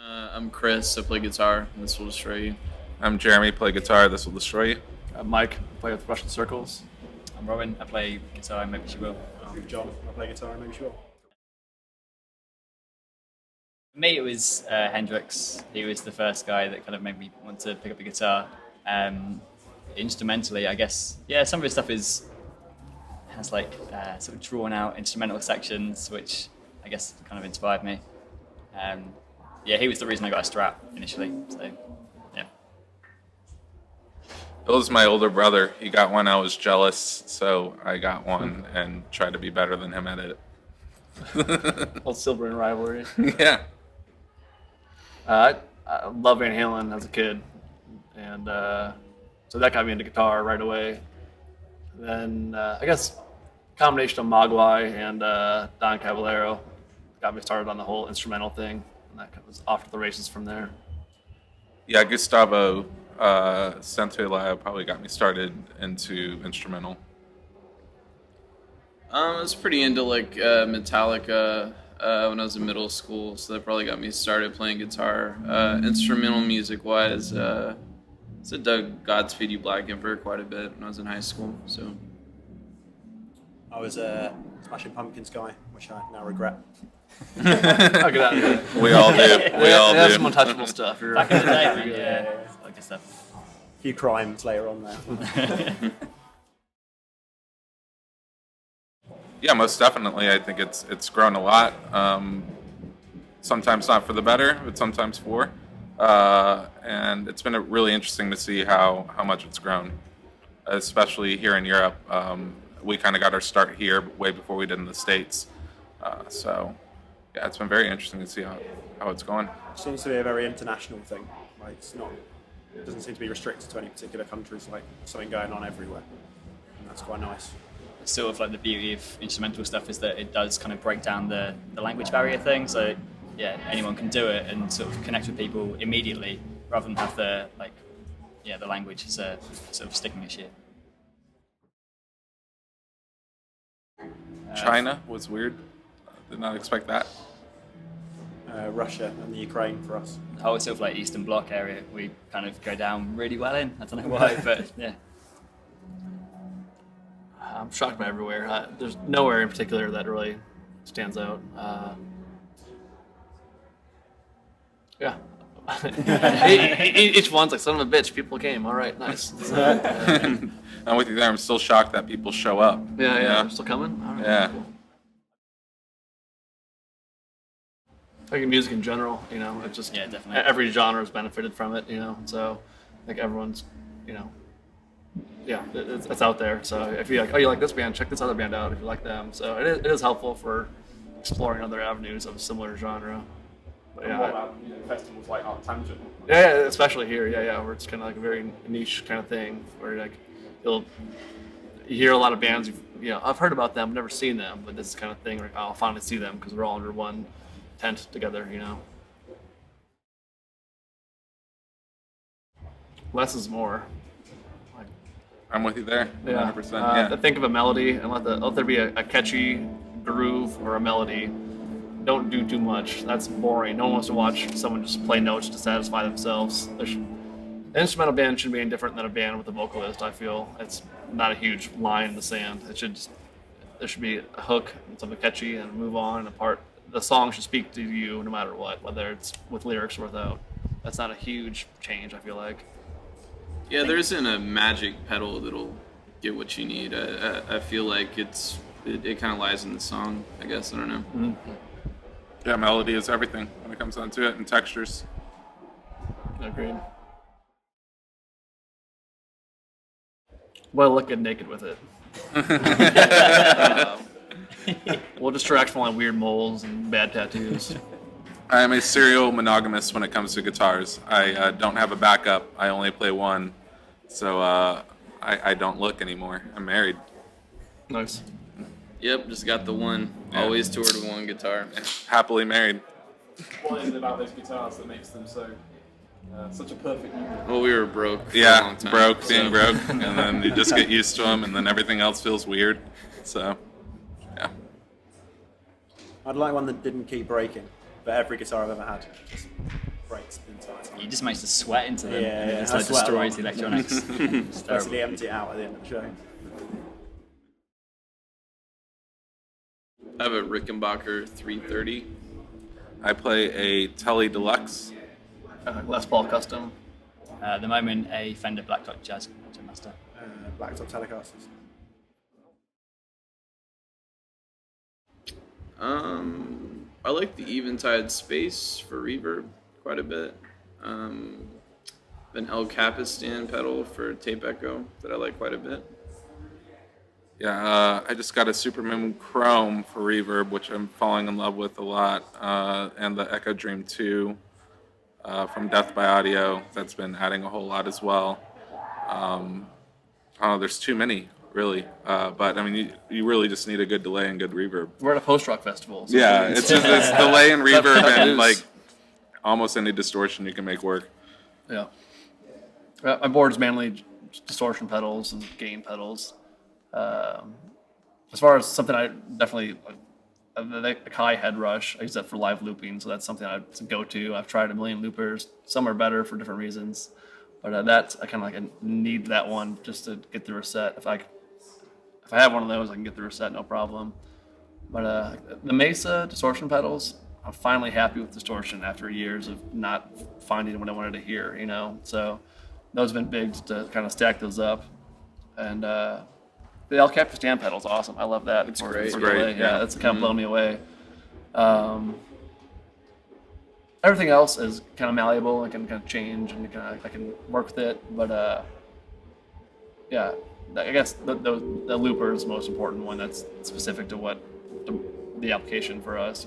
I'm Chris. I play guitar. This will destroy you. I'm Jeremy, play guitar, this will destroy you. I'm Mike, play with Russian Circles. I'm Robin. I play guitar and Maybeshewill. I'm John. I play guitar and Maybeshewill. For me, it was Hendrix. He was the first guy that kind of made me want to pick up the guitar. Instrumentally, I guess, yeah, some of his stuff has like sort of drawn out instrumental sections, which I guess kind of inspired me. Yeah, he was the reason I got a Strat initially. So, yeah. Bill's my older brother. He got one, I was jealous, so I got one and tried to be better than him at it. Old Silver and rivalry. Yeah. I love Van Halen as a kid, and so that got me into guitar right away. Then I guess combination of Mogwai and Don Caballero got me started on the whole instrumental thing, and that was off to the races from there. Yeah, Gustavo Santaolalla probably got me started into instrumental. I was pretty into like Metallica when I was in middle school, so that probably got me started playing guitar. Instrumental music wise, so dug Godspeed You Black Emperor quite a bit when I was in high school. So I was a Smashing Pumpkins guy, which I now regret. I'll get out of here. We all do. We all That's do. some untouchable stuff. You're Back in the day, man, yeah. I like good stuff. A few crimes later on there. Yeah, most definitely. I think it's grown a lot. Sometimes not for the better, but sometimes for. And it's been really interesting to see how much it's grown, especially here in Europe. We kind of got our start here way before we did in the States. So, yeah, it's been very interesting to see how it's going. It seems to be a very international thing. Like it doesn't seem to be restricted to any particular countries. Like something going on everywhere, and that's quite nice. Sort of like the beauty of instrumental stuff is that it does kind of break down the language barrier thing. So yeah, anyone can do it and sort of connect with people immediately rather than have the language as a sort of sticking issue. China was weird. Did not expect that. Russia and the Ukraine for us. The whole sort of like Eastern Bloc area we kind of go down really well in. I don't know why, but yeah. I'm shocked by everywhere. There's nowhere in particular that really stands out. Yeah. Each one's like, son of a bitch, people came. All right, nice. I'm with you there. I'm still shocked that people show up. Yeah, You know? they're still coming? All right, Yeah. cool. I think music in general, it's just Yeah, definitely. every genre has benefited from it, so I think everyone's, yeah, it's out there. So if you're like, oh, you like this band, check this other band out if you like them. So it is helpful for exploring other avenues of a similar genre. But And what about festivals like Art Tangent? yeah, especially here, where it's kind of like a very niche kind of thing, where like you hear a lot of bands, I've heard about them, never seen them, but this is kind of thing where I'll finally see them because we're all under one tent together, Less is more. I'm with you there. Yeah. 100%. Yeah. Think of a melody and let there be a catchy groove or a melody. Don't do too much. That's boring. No one wants to watch someone just play notes to satisfy themselves. An instrumental band should be any different than a band with a vocalist, I feel. It's not a huge line in the sand. There should be a hook and something catchy and move on, and a part. The song should speak to you no matter what, whether it's with lyrics or without. That's not a huge change, I feel like. yeah, there isn't a magic pedal that'll get what you need. I feel like it kind of lies in the song. I guess I don't know. Mm-hmm. Yeah, melody is everything when it comes down to it, and textures. Agreed. Well, look good naked with it. We'll distract from all weird moles and bad tattoos. I am a serial monogamist when it comes to guitars. I don't have a backup. I only play one, so I don't look anymore. I'm married. Nice. Yep, just got the one. Yeah. Always toured with one guitar. Happily married. What is it about those guitars that makes them so such a perfect union? Well, we were broke for a Yeah, long time. broke, being so- broke, and then you just get used to them, and then everything else feels weird. So, yeah. I'd like one that didn't keep breaking, but every guitar I've ever had just breaks the entire time. You just managed to sweat into them, Yeah, and it yeah, just I like sweat a destroys lot. the electronics. It's terrible. Basically empty it out at the end of the show. I have a Rickenbacker 330. I play a Tele Deluxe. Les Paul custom. At the moment, a Fender Black Dot Jazz Master. Blacktop Telecasters. I like the Eventide Space for reverb quite a bit. An El Capistan pedal for tape echo that I like quite a bit. Yeah, I just got a Supermoon Chrome for reverb, which I'm falling in love with a lot, and the Echo Dream 2 from Death by Audio. That's been adding a whole lot as well. There's too many, really. But I mean, you really just need a good delay and good reverb. We're at a post-rock festival. So Yeah, it's delay and reverb That and is- like almost any distortion you can make work. Yeah. My board's mainly distortion pedals and gain pedals. As far as something I definitely the Kai Head Rush, I use that for live looping, so that's something I go to. I've tried a million loopers. Some are better for different reasons, but that's I kind of like need that one just to get through a set. If I have one of those, I can get through a set no problem. But the Mesa distortion pedals, I'm finally happy with distortion after years of not finding what I wanted to hear. So those have been big to kind of stack those up, and the El Capistan pedal is awesome. I love that. It's for- great. for It's great, delay. yeah. Yeah, that's kind of blown me away. Everything else is kind of malleable. I can kind of change and I can work with it. But yeah, I guess the looper is the most important one. That's specific to what the application for us.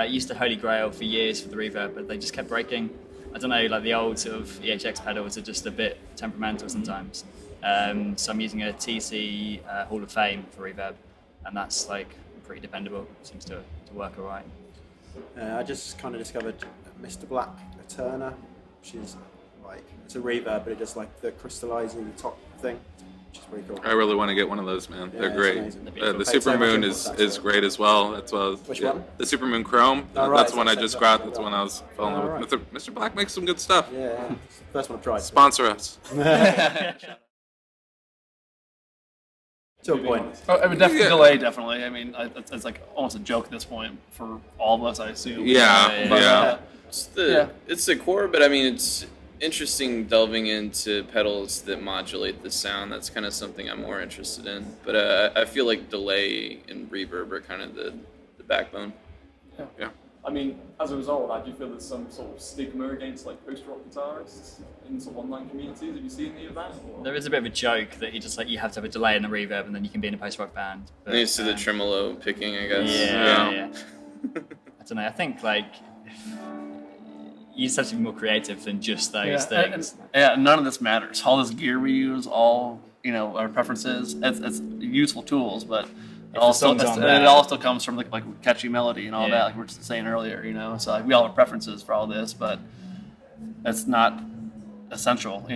Used to Holy Grail for years for the reverb, but they just kept breaking. I don't know, like the old sort of EHX pedals are just a bit temperamental sometimes. So I'm using a TC Hall of Fame for reverb, and that's like pretty dependable. Seems to work all right. I just kind of discovered Mr. Black, a Turner, which is like, it's a reverb, but it does like the crystallizing top thing, which is pretty cool. I really want to get one of those, man. Yeah, They're it's great. amazing. The Paid so much Supermoon input is tax is for it. great as well. That's what I was, Which yeah. one? The Supermoon Chrome. Oh, right, That's the one I so just same got. time. That's when I was falling in Oh, love with. right. Mr. Black makes some good stuff. Yeah, it's the first one I've tried. Sponsor us. To a point. I mean, definitely Yeah. delay. Definitely. I mean, it's like almost a joke at this point for all of us, I assume. Yeah, But, yeah. It's the core, but I mean, it's interesting delving into pedals that modulate the sound. That's kind of something I'm more interested in. But I feel like delay and reverb are kind of the backbone. Yeah. I mean, as a result of that, do you feel there's some sort of stigma against like post-rock guitarists in sort of online communities? Have you seen any of that? Or? There is a bit of a joke that you have to have a delay and a reverb, and then you can be in a post-rock band. But, And you see the tremolo picking, I guess. Yeah. I don't know. I think like you just have to be more creative than just those things. None of this matters. All this gear we use, all our preferences. It's useful tools, but it all still comes from like catchy melody and all that. Like we were just saying earlier, So like we all have preferences for all this, but it's not essential.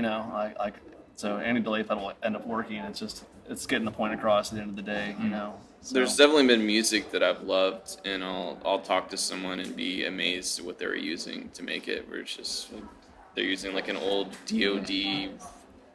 So any delay pedal will end up working. It's getting the point across at the end of the day. So. There's definitely been music that I've loved, and I'll talk to someone and be amazed at what they were using to make it. Where it's just like, they're using like an old DoD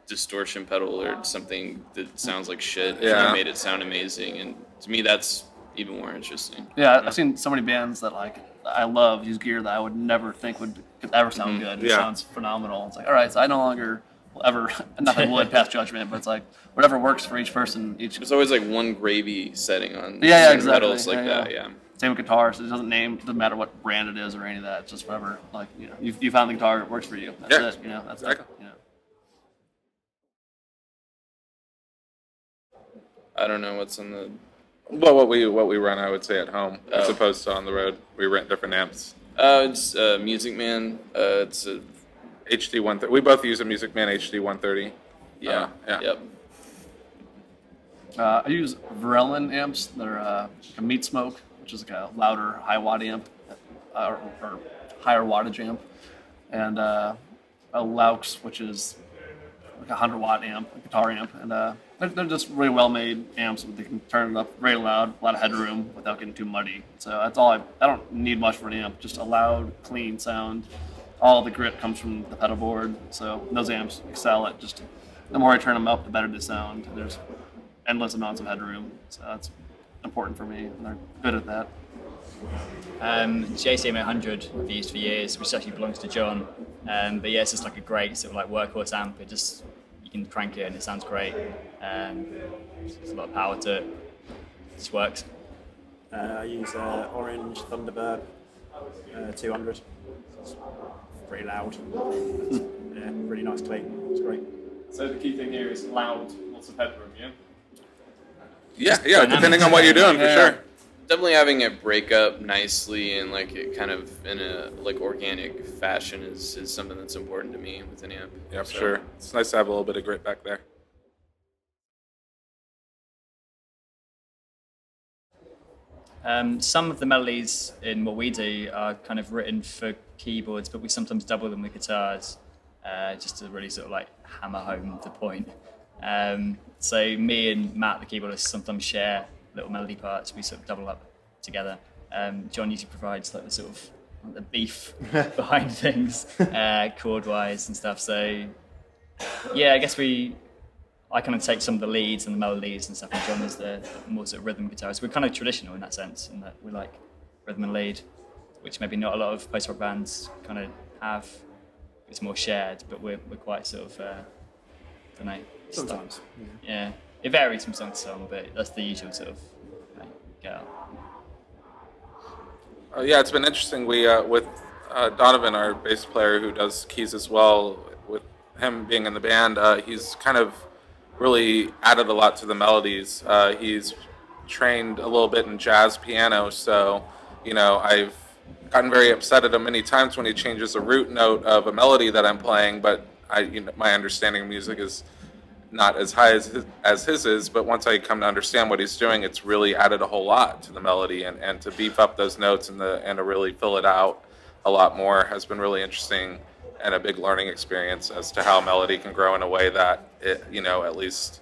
distortion pedal or something that sounds like shit, and Yeah. they made it sound amazing. And to me, that's even more interesting. Yeah, I've seen so many bands that like I love use gear that I would never think could ever sound good. It Yeah. sounds phenomenal. It's like, all right, so I no longer will ever nothing would pass judgment, but it's like whatever works for each person. There's always like one gravy setting on Yeah, certain exactly. pedals like Yeah, that. yeah. Yeah. Same with guitars. It doesn't matter what brand it is or any of that. It's just whatever. Like you found the guitar that works for you. That's Yeah. it. That's Exactly. it. I don't know what's on the. Well, what we run, I would say at home as Oh. opposed to on the road. We rent different amps. It's Music Man. It's a HD 130. We both use a Music Man HD 130. yeah. Yeah. Yep. I use Varellin amps. They're a Meat Smoke, which is like a louder, high watt amp, or higher wattage amp, and a Laux, which is like a 100-watt amp, a guitar amp, and they're just really well-made amps. They can turn it up very loud, a lot of headroom without getting too muddy. So that's all. I don't need much for an amp. Just a loud, clean sound. All the grit comes from the pedal board. So those amps excel at just the more I turn them up, the better they sound. There's endless amounts of headroom. So that's important for me, and they're good at that. JCM 800 I've used for years, which actually belongs to John. But yeah, it's just like a great sort of like workhorse amp. It just, you can crank it and it sounds great. There's a lot of power to it. It just works. I use Orange Thunderbird 200. It's pretty loud. Yeah, really nice clean. It's great. So the key thing here is loud, lots of headroom, yeah? Yeah, depending on what you're doing, for sure. Definitely having it break up nicely and like it kind of in a like organic fashion is something that's important to me with an amp. Yeah, for sure. It's nice to have a little bit of grit back there. Some of the melodies in what we do are kind of written for keyboards, but we sometimes double them with guitars, just to really sort of like hammer home the point. So me and Matt, the keyboardist, sometimes share little melody parts. We sort of double up together. John usually provides like the sort of the beef behind things, chord-wise and stuff. So yeah, I guess I kind of take some of the leads and the melodies and stuff, and John is the more sort of rhythm guitarist. We're kind of traditional in that sense, in that we like rhythm and lead, which maybe not a lot of post-rock bands kind of have. It's more shared, but we're quite sort of, I don't know. Sometimes. Yeah. It varies from song to song, but that's the usual sort of go. Yeah, it's been interesting. We with Donovan, our bass player who does keys as well, with him being in the band, he's kind of really added a lot to the melodies. He's trained a little bit in jazz piano, so I've gotten very upset at him many times when he changes a root note of a melody that I'm playing, but my understanding of music is not as high as his is, but once I come to understand what he's doing, it's really added a whole lot to the melody, and to beef up those notes and to really fill it out a lot more has been really interesting and a big learning experience as to how melody can grow in a way that it, at least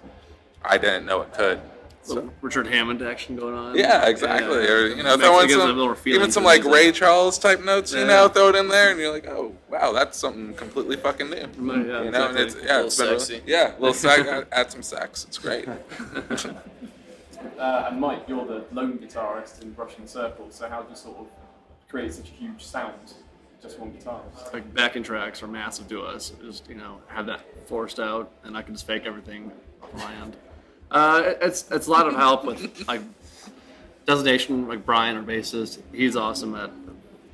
I didn't know it could. So, Richard Hammond action going on. Yeah, exactly. Yeah. Or throwing even some like Ray Charles type notes. Throw it in there, and you're like, oh wow, that's something completely fucking new. Yeah, and it's it's been sexy. A little sex. Add some sex. It's great. And Mike, you're the lone guitarist in Russian Circles. So how do you sort of create such a huge sound with just one guitarist? Like backing tracks are massive to us. Just have that forced out, and I can just fake everything off my end. It's a lot of help with like designation. Like Brian, our bassist, he's awesome at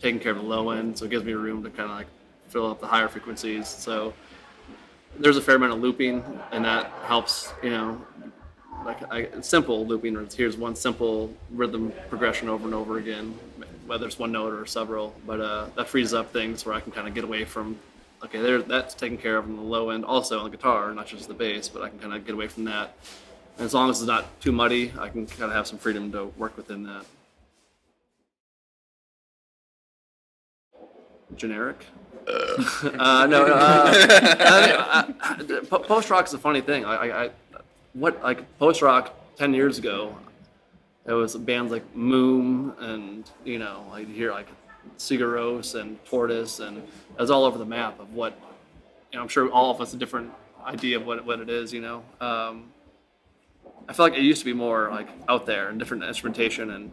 taking care of the low end, so it gives me room to kind of like fill up the higher frequencies. So there's a fair amount of looping, and that helps. Like simple looping. Here's one simple rhythm progression over and over again, whether it's one note or several. But that frees up things where I can kind of get away from. Okay, that's taken care of on the low end, also on the guitar, not just the bass, but I can kind of get away from that. And as long as it's not too muddy, I can kind of have some freedom to work within that. Generic? Post rock is a funny thing. Post rock 10 years ago, it was bands like Moom, and I hear like Sigaros and Tortoise, and it was all over the map of what. I'm sure all of us have a different idea of what it is. I feel like it used to be more like out there and different instrumentation, and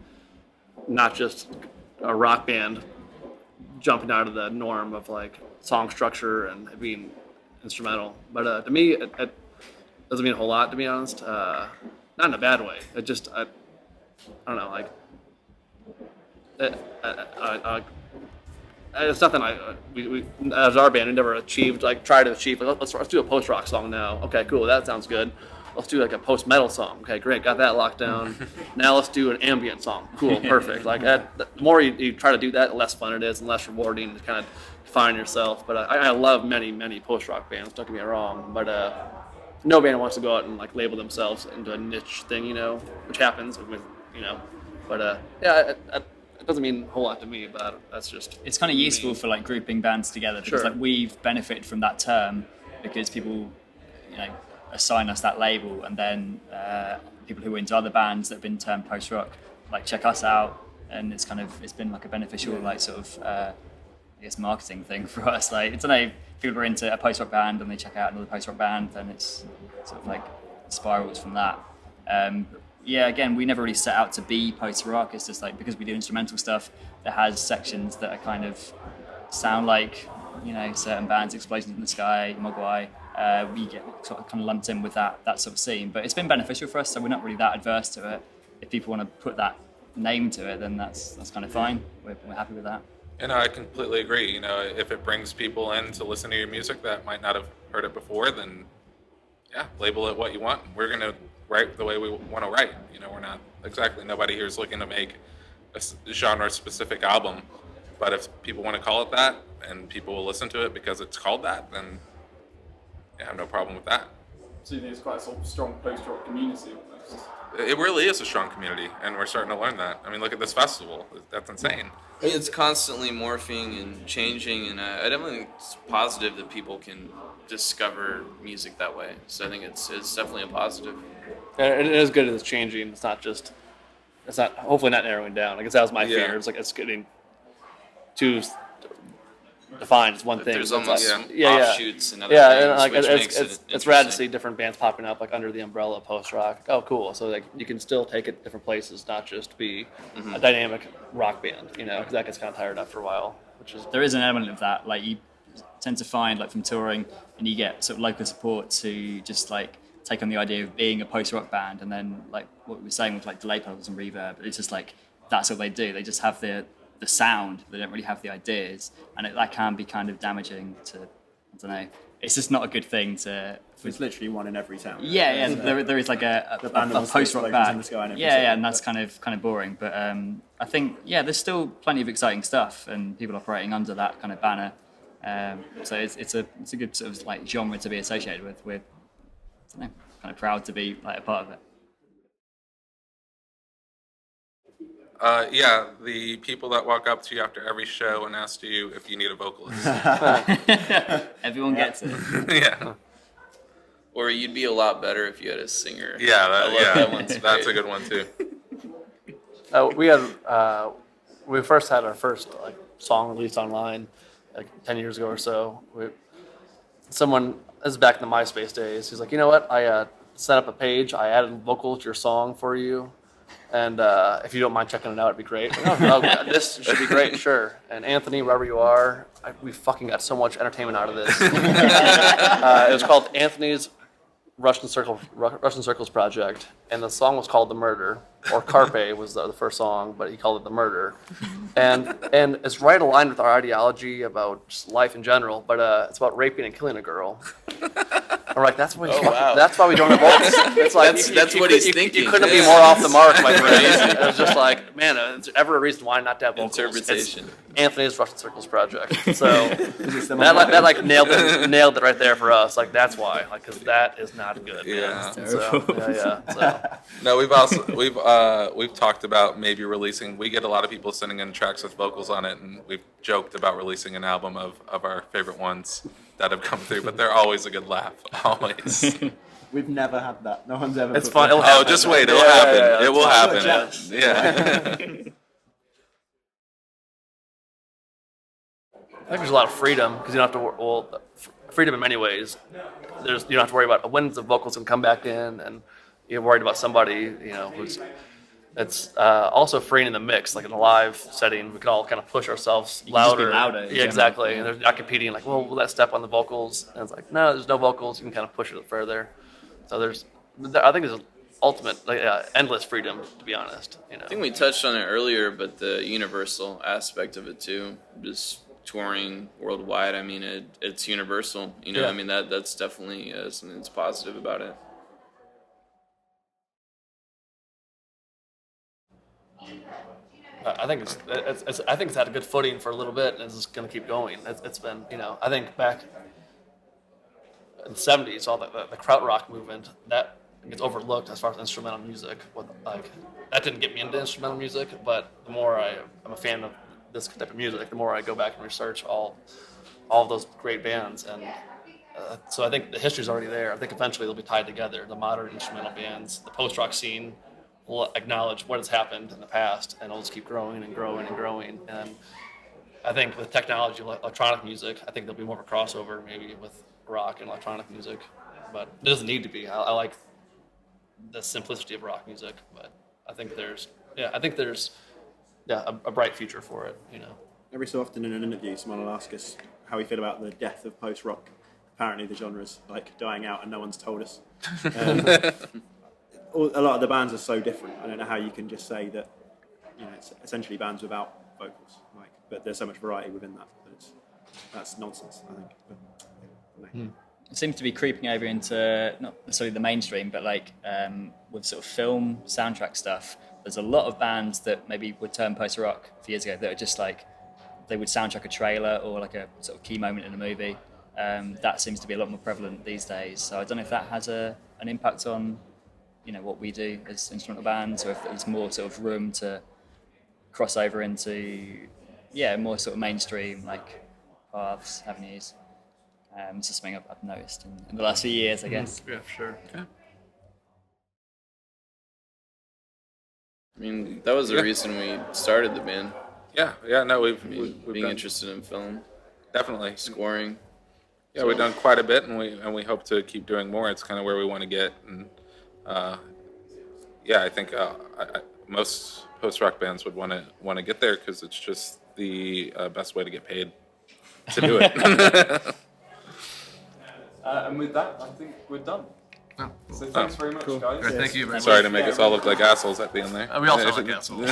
not just a rock band jumping out of the norm of like song structure and being instrumental. But to me, it doesn't mean a whole lot, to be honest. Not in a bad way. It just I don't know, like it's nothing we as our band we never try to achieve. Like, let's do a post rock song now. Okay, cool, that sounds good. Let's do like a post metal song. Okay, great, got that locked down. Now let's do an ambient song. Cool, perfect. Like the more you try to do that, the less fun it is and less rewarding to kind of find yourself. But I love many post rock bands. Don't get me wrong, but no band wants to go out and like label themselves into a niche thing, which happens with But it doesn't mean a whole lot to me, but that's just. It's kind of useful for like grouping bands together because like we've benefited from that term because people, assign us that label, and then people who are into other bands that have been termed post rock like check us out, and it's been like a beneficial like sort of I guess marketing thing for us. Like, I don't know, people are into a post rock band and they check out another post rock band, then it's sort of like spirals from that. Yeah, again, we never really set out to be post rock. It's just like, because we do instrumental stuff that has sections that are kind of sound like, you know, certain bands, Explosions in the Sky, Mogwai. We get sort of kind of lumped in with that sort of scene, but it's been beneficial for us, so we're not really that adverse to it. If people want to put that name to it, then that's kind of fine. We're happy with that. And I completely agree. You know, if it brings people in to listen to your music that might not have heard it before, then yeah, label it what you want. We're going to write the way we want to write. You know, we're not exactly, nobody here is looking to make a genre-specific album. But if people want to call it that, and people will listen to it because it's called that, then yeah, I have no problem with that. So you think it's quite a sort of strong post-rock community almost? It really is a strong community, and we're starting to learn that. I mean, look at this festival. That's insane. It's constantly morphing and changing, and I definitely think it's positive that people can discover music that way. So I think it's definitely a positive. And it is good that it's changing. It's not hopefully not narrowing down. I guess that was my fear. It's like it's getting too defined as one thing. There's It's almost like, offshoots and other and things, like which makes it's rad to see different bands popping up like under the umbrella of post rock. Oh, cool! So like you can still take it different places, not just be a dynamic rock band. You know, because that gets kind of tired after a while. There is an element of that. Like, you tend to find, like, from touring, and you get sort of local support to just like take on the idea of being a post rock band, and then like what we were saying with like delay pedals and reverb. It's just like that's what they do. They just have the sound. They don't really have the ideas, and that can be kind of damaging to, I don't know. It's just not a good thing to. It's literally one in every sound. Yeah. There is like a post rock band. And that's kind of boring. But I think there's still plenty of exciting stuff, and people operating under that kind of banner. So it's a good sort of like genre to be associated with. We're, I don't know, kind of proud to be like a part of it. The people that walk up to you after every show and ask you if you need a vocalist. Everyone gets it. Yeah. Or you'd be a lot better if you had a singer. Yeah, that one's that's a great. good one too. We first had our first like song released online like 10 years ago or so. Someone, this is back in the MySpace days. He's like, you know what? I set up a page. I added vocals to your song for you. And if you don't mind checking it out, it'd be great. This should be great, sure. And Anthony, wherever you are, we fucking got so much entertainment out of this. It was called Anthony's Russian Circles Project, and the song was called The Murder, or Carpe was the first song, but he called it The Murder. And it's right aligned with our ideology about just life in general, but it's about raping and killing a girl. I'm like, that's why we don't have votes. It's like that's what he's thinking. You couldn't be more off the mark, my friend. It was just like, man, is there ever a reason why not to have vocals? Interpretation. It's Anthony's Russian Circles Project. So that nailed it right there for us. Like, that's why, like, because that is not good. Yeah. So. No, we've talked about maybe releasing. We get a lot of people sending in tracks with vocals on it, and we've joked about releasing an album of our favorite ones that have come through, but they're always a good laugh. Always. We've never had that. No one's ever. It's fun. Oh, just wait. It'll happen. Yeah, it will happen. Yeah. I think there's a lot of freedom because you don't have to. Freedom in many ways. You don't have to worry about when the vocals can come back in, and you're worried about somebody, who's. It's also freeing in the mix, like in a live setting. We can all kind of push ourselves louder. Just be louder. Yeah, exactly. And they're not competing. Like, well, will that step on the vocals? And it's like, no, there's no vocals. You can kind of push it further. So I think there's ultimate, endless freedom, to be honest. I think we touched on it earlier, but the universal aspect of it too, just touring worldwide. I mean, it's universal. I mean that's definitely something that's positive about it. I think it's had a good footing for a little bit, and it's just going to keep going. It's been, I think back in the 70s, all the krautrock movement, that gets overlooked as far as instrumental music. That didn't get me into instrumental music, but the more I'm a fan of this type of music, the more I go back and research all of those great bands, and So I think the history's already there. I think eventually they'll be tied together. The modern instrumental bands, the post-rock scene will acknowledge what has happened in the past, and it'll just keep growing and growing and growing. And I think with technology, electronic music, I think there'll be more of a crossover maybe with rock and electronic music. But it doesn't need to be. I like the simplicity of rock music, but I think there's a bright future for it, you know. Every so often in an interview, someone will ask us how we feel about the death of post-rock. Apparently the genre's like dying out and no one's told us. A lot of the bands are so different. I don't know how you can just say that, you know, it's essentially bands without vocals. Like, but there's so much variety within that. That's nonsense, I think. But, yeah, It seems to be creeping over into not necessarily the mainstream, but like with sort of film soundtrack stuff. There's a lot of bands that maybe would turn post-rock a few years ago that are just like they would soundtrack a trailer or like a sort of key moment in a movie. That seems to be a lot more prevalent these days. So I don't know if that has an impact on, you know, what we do as instrumental bands, or if there's more sort of room to cross over into, more sort of mainstream like paths, avenues. It's just something I've noticed in the last few years, I guess. Yeah, for sure. Okay. I mean, that was the reason we started the band. Yeah, no, we've Being done, interested in film, definitely. scoring. Yeah, we've done quite a bit, and we hope to keep doing more. It's kind of where we want to get, and I think most post-rock bands would want to get there because it's just the best way to get paid to do it. And with that, I think we're done. Oh, So thanks very much, guys. Great, thank you very much. Sorry to make us all look like assholes at the end there. We also like assholes.